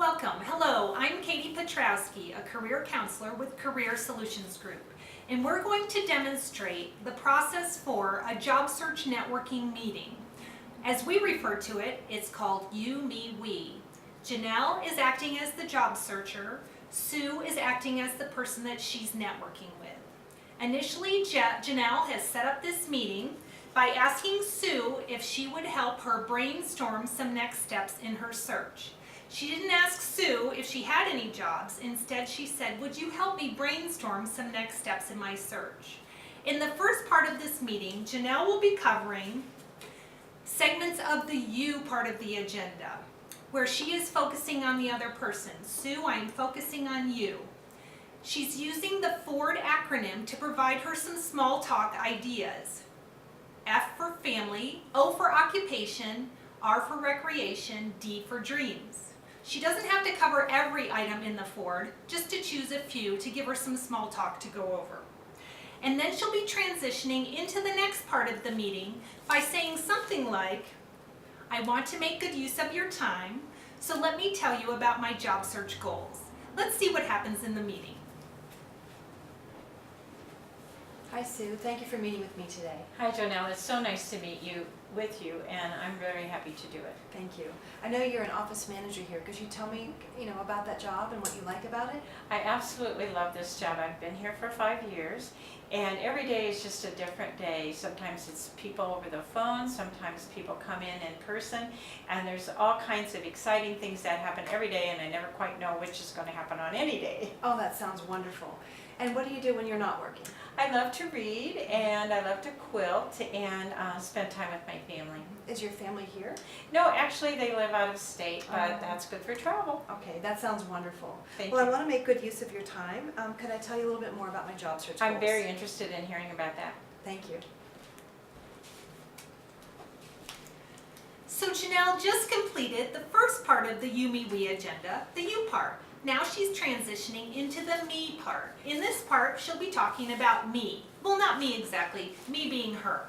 Welcome. Hello, I'm Katie Petrowski, a career counselor with Career Solutions Group, and we're going to demonstrate the process for a job search networking meeting. As we refer to it, it's called You, Me, We. Janelle is acting as the job searcher. Sue is acting as the person that she's networking with. Initially, Janelle has set up this meeting by asking Sue if she would help her brainstorm some next steps in her search. She didn't ask Sue if she had any jobs. Instead, she said, "Would you help me brainstorm some next steps in my search?" In the first part of this meeting, Janelle will be covering segments of the you part of the agenda, where she is focusing on the other person. Sue, I'm focusing on you. She's using the FORD acronym to provide her some small talk ideas. F for family, O for occupation, R for recreation, D for dreams. She doesn't have to cover every item in the FORD, just to choose a few to give her some small talk to go over. And then she'll be transitioning into the next part of the meeting by saying something like, "I want to make good use of your time, so let me tell you about my job search goals." Let's see what happens in the meeting. Hi Sue, thank you for meeting with me today. Hi Janelle, it's so nice to meet you, and I'm very happy to do it. Thank you. I know you're an office manager here. Could you tell me, about that job and what you like about it? I absolutely love this job. I've been here for 5 years, and every day is just a different day. Sometimes it's people over the phone, sometimes people come in person, and there's all kinds of exciting things that happen every day, and I never quite know which is going to happen on any day. Oh, that sounds wonderful. And what do you do when you're not working? I love to read, and I love to quilt, and spend time with my family. Is your family here? No, actually they live out of state, but that's good for travel. Okay, that sounds wonderful. Thank Well, you. I want to make good use of your time. Could I tell you a little bit more about my job search goals? I'm very interested in hearing about that. Thank you. So Janelle just completed the first part of the You, Me, We agenda, the you part. Now she's transitioning into the me part. In this part, she'll be talking about me. Well, not me exactly, me being her.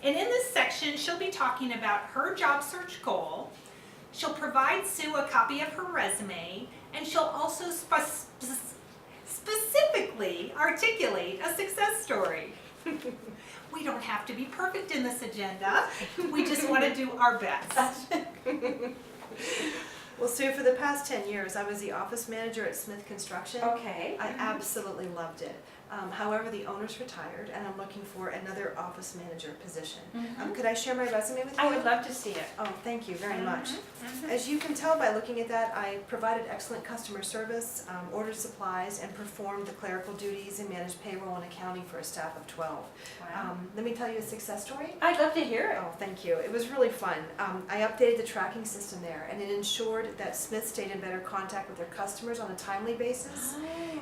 And in this section, she'll be talking about her job search goal. She'll provide Sue a copy of her resume, and she'll also specifically articulate a success story. We don't have to be perfect in this agenda. We just want to do our best. Well, Sue, for the past 10 years, I was the office manager at Smith Construction. Okay. I absolutely loved it. However, the owner's retired, and I'm looking for another office manager position. Could I share my resume with you? I would love to see it. Oh, thank you very much. As you can tell by looking at that, I provided excellent customer service, ordered supplies, and performed the clerical duties and managed payroll and accounting for a staff of 12. Wow. Let me tell you a success story. I'd love to hear it. Oh, thank you. It was really fun. I updated the tracking system there, and it ensured that Smith stayed in better contact with their customers on a timely basis,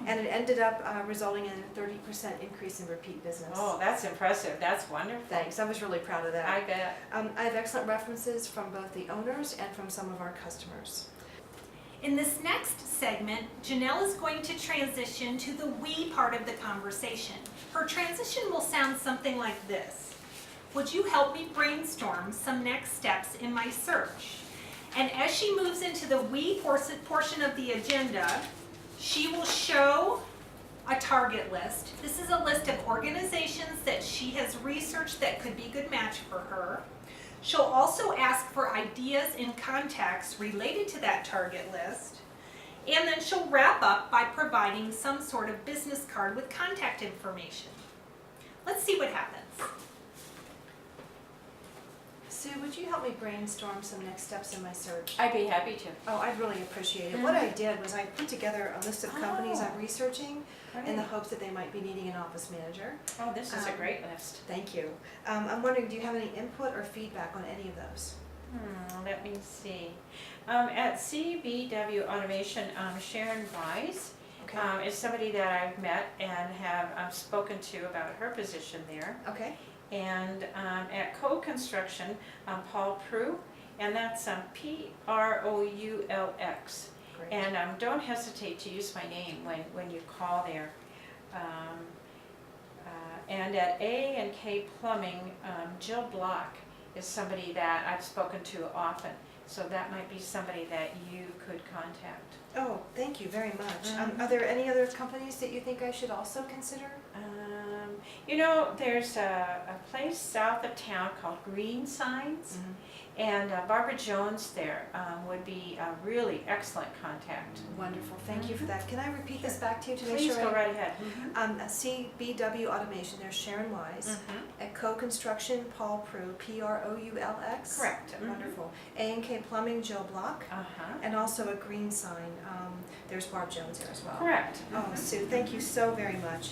and it ended up resulting in a 30% increase in repeat business. Oh, that's impressive. That's wonderful. Thanks. I was really proud of that. I bet. I have excellent references from both the owners and from some of our customers. In this next segment, Janelle is going to transition to the we part of the conversation. Her transition will sound something like this. "Would you help me brainstorm some next steps in my search?" And as she moves into the we portion of the agenda, she will show a target list. This is a list of organizations that she has researched that could be a good match for her. She'll also ask for ideas and contacts related to that target list. And then she'll wrap up by providing some sort of business card with contact information. Let's see what happens. Sue, would you help me brainstorm some next steps in my search? I'd be happy to. Oh, I'd really appreciate it. What I did was I put together a list of companies I'm researching in the hopes that they might be needing an office manager. Oh, this is a great list. Thank you. I'm wondering, do you have any input or feedback on any of those? Let me see. At CBW Automation, Sharon Wise Okay. is somebody that I've met and have spoken to about her position there. Okay. And at Co-Construction, Paul Prue, and that's Proulx. Great. And don't hesitate to use my name when you call there. And at A&K Plumbing, Jill Block is somebody that I've spoken to often. So that might be somebody that you could contact. Oh, thank you very much. Mhm. Are there any other companies that you think I should also consider? You know, there's a place south of town called Green Signs, and Barbara Jones there would be a really excellent contact. Wonderful, thank you for that. Can I repeat this back to you to make Please sure? go right ahead. CBW Automation, there's Sharon Wise. At Co-Construction, Paul Prue, Proulx. Correct. Wonderful. A&K Plumbing, Jill Block. Uh-huh. And also a Green Sign, there's Barb Jones there as well. Correct. Oh, Sue, thank you so very much.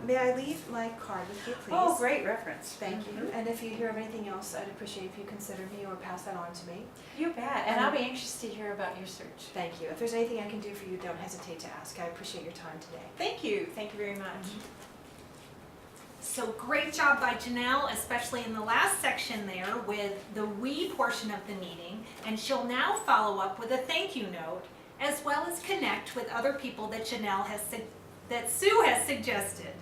May I leave my card with you, please? Oh, great reference. Thank you. And if you hear of anything else, I'd appreciate if you consider me or pass that on to me. You bet. And I'll be anxious to hear about your search. Thank you. If there's anything I can do for you, don't hesitate to ask. I appreciate your time today. Thank you. Thank you very much. So great job by Janelle, especially in the last section there with the we portion of the meeting. And she'll now follow up with a thank you note, as well as connect with other people that Sue has suggested.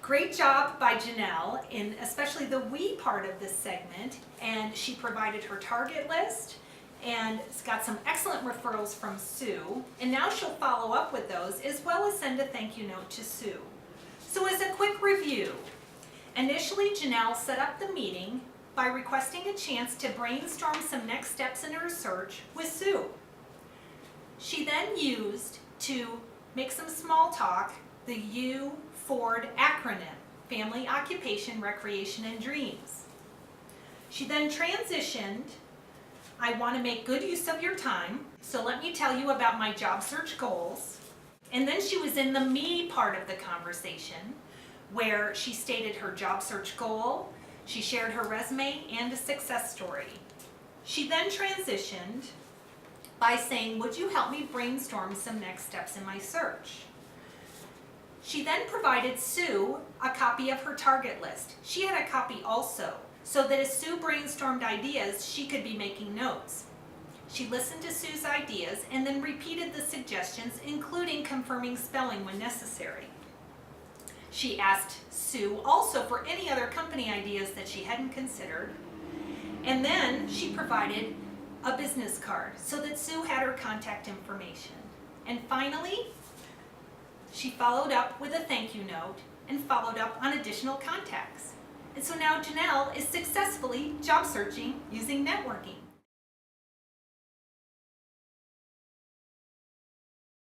Great job by Janelle in especially the we part of this segment, and she provided her target list and it's got some excellent referrals from Sue, and now she'll follow up with those as well as send a thank you note to Sue. So as a quick review, initially Janelle set up the meeting by requesting a chance to brainstorm some next steps in her search with Sue. She then used to make some small talk the U-FORD acronym, Family, Occupation, Recreation, and Dreams. She then transitioned, I want to make good use of your time, so let me tell you about my job search goals. And then she was in the me part of the conversation, where she stated her job search goal, she shared her resume and a success story. She then transitioned by saying, would you help me brainstorm some next steps in my search? She then provided Sue a copy of her target list. She had a copy also, so that as Sue brainstormed ideas, she could be making notes. She listened to Sue's ideas and then repeated the suggestions, including confirming spelling when necessary. She asked Sue also for any other company ideas that she hadn't considered. And then she provided a business card so that Sue had her contact information. And finally, she followed up with a thank you note and followed up on additional contacts. And so now Janelle is successfully job searching using networking.